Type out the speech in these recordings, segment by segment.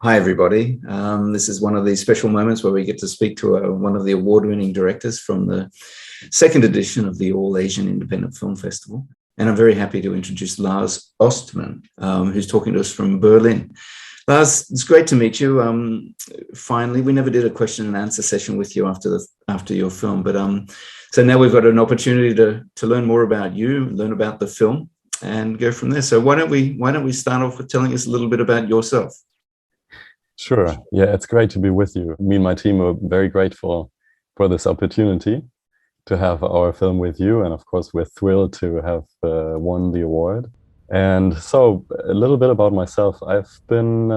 Hi, everybody. This is one of these special moments where we get to speak to one of the award-winning directors from the second edition of the All Asian Independent Film Festival. And I'm very happy to introduce Lars Ostmann, who's talking to us from Berlin. Lars, it's great to meet you. Finally, we never did a question and answer session with you after your film, but so now we've got an opportunity to learn more about you, learn about the film, and go from there. So why don't we start off with telling us a little bit about yourself? Sure. Yeah, it's great to be with you. Me and my team are very grateful for this opportunity to have our film with you. And of course, we're thrilled to have won the award. And so a little bit about myself. I've been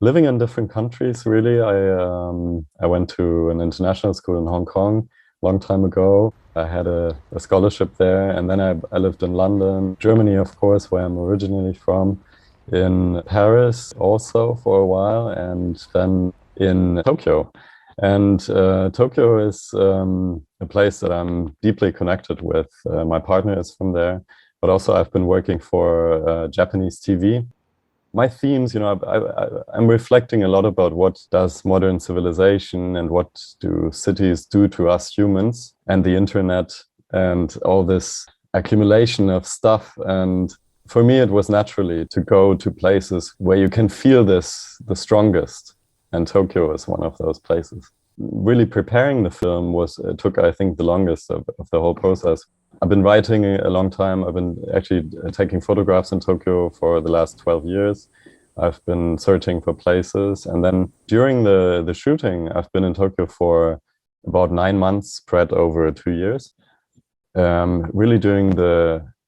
living in different countries, really. I went to an international school in Hong Kong a long time ago. I had a scholarship there. And then I lived in London, Germany, of course, where I'm originally from. In Paris also for a while, and then in Tokyo. And Tokyo is a place that I'm deeply connected with. My partner is from there, but also I've been working for Japanese TV. My themes, I'm reflecting a lot about what does modern civilization and what do cities do to us humans, and the internet and all this accumulation of stuff. And for me, it was naturally to go to places where you can feel this the strongest. And Tokyo is one of those places. Really preparing the film took, I think, the longest of the whole process. I've been writing a long time. I've been actually taking photographs in Tokyo for the last 12 years. I've been searching for places. And then during the shooting, I've been in Tokyo for about 9 months, spread over 2 years. Really doing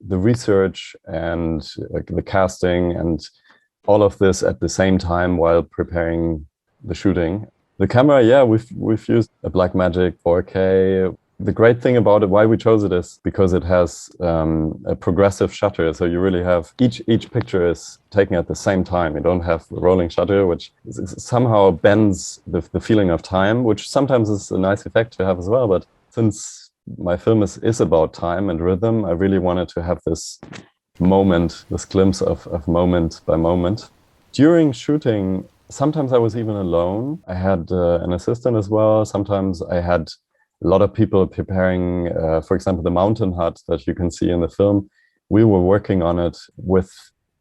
the research and the casting and all of this at the same time while preparing the shooting. The camera, yeah, we've used a Blackmagic 4K. The great thing about it, why we chose it, is because it has a progressive shutter. So you really have each picture is taken at the same time. You don't have a rolling shutter, which somehow bends the feeling of time, which sometimes is a nice effect to have as well. But since my film is about time and rhythm, I really wanted to have this moment, this glimpse of moment by moment. During shooting, sometimes I was even alone. I had an assistant as well. Sometimes I had a lot of people preparing, for example, the mountain hut that you can see in the film. We were working on it with,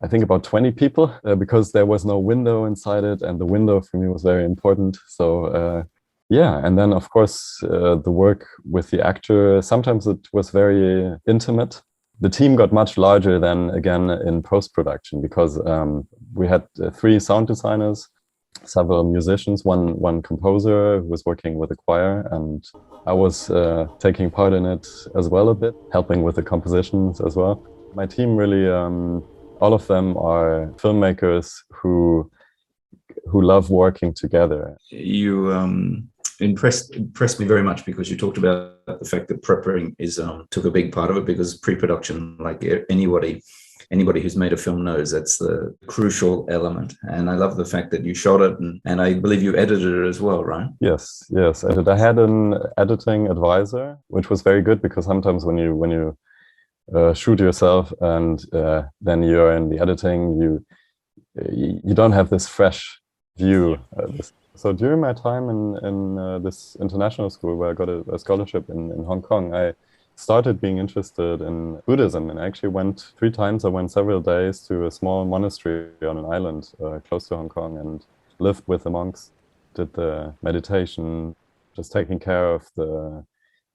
I think, about 20 people because there was no window inside it. And the window for me was very important. So yeah, and then of course the work with the actor, sometimes it was very intimate. The team got much larger than, again, in post-production, because we had 3 sound designers, several musicians, one composer who was working with the choir, and I was taking part in it as well a bit, helping with the compositions as well. My team really, all of them are filmmakers who love working together. You impressed me very much because you talked about the fact that preparing took a big part of it, because pre-production, like anybody who's made a film knows, that's the crucial element. And I love the fact that you shot it, and I believe you edited it as well, right? Yes, I did. I had an editing advisor, which was very good, because sometimes when you shoot yourself and then you're in the editing, you don't have this fresh view. So during my time in this international school where I got a scholarship in Hong Kong, I started being interested in Buddhism, and I actually went 3 times. I went several days to a small monastery on an island close to Hong Kong and lived with the monks, did the meditation, just taking care of the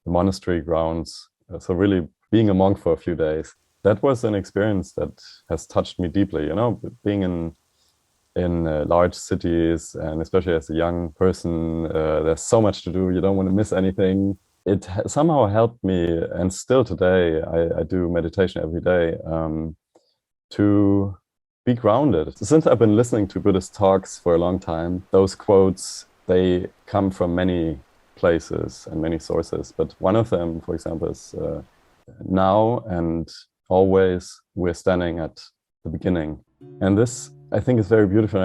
monastery grounds. So really being a monk for a few days. That was an experience that has touched me deeply, being in large cities, and especially as a young person, there's so much to do. You don't want to miss anything. It somehow helped me, and still today, I do meditation every day, to be grounded. Since I've been listening to Buddhist talks for a long time, those quotes, they come from many places and many sources. But one of them, for example, is now and always we're standing at the beginning. And this, I think, is very beautiful.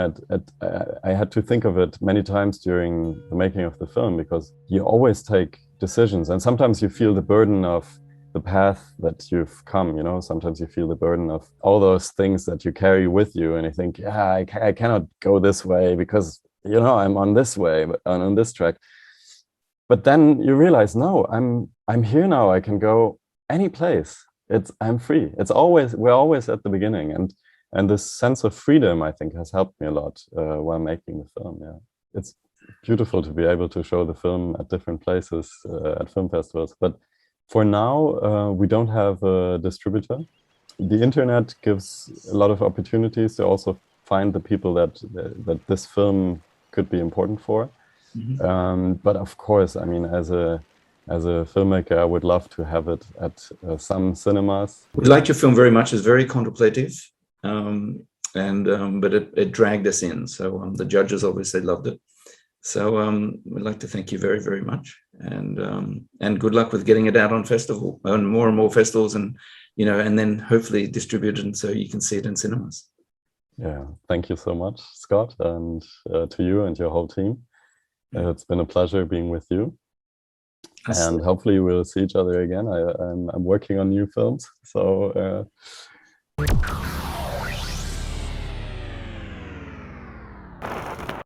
I had to think of it many times during the making of the film, because you always take decisions, and sometimes you feel the burden of the path that you've come, you know. Sometimes you feel the burden of all those things that you carry with you, and you think, yeah, I cannot go this way because, you know, I'm on this way, on this track. But then you realize, no, I'm here now. I can go any place. I'm free. We're always at the beginning, and this sense of freedom, I think, has helped me a lot while making the film. Yeah, it's beautiful to be able to show the film at different places at film festivals. But for now, we don't have a distributor. The internet gives a lot of opportunities to also find the people that this film could be important for. Mm-hmm. But of course, I mean, as a filmmaker, I would love to have it at some cinemas. We liked your film very much. It's very contemplative, but it dragged us in. So the judges obviously loved it. So we'd like to thank you very, very much, and good luck with getting it out on festival and more festivals, and you know, and then hopefully distributed so you can see it in cinemas. Yeah, thank you so much, Scott, and to you and your whole team. It's been a pleasure being with you, and hopefully we'll see each other again. I'm working on new films, so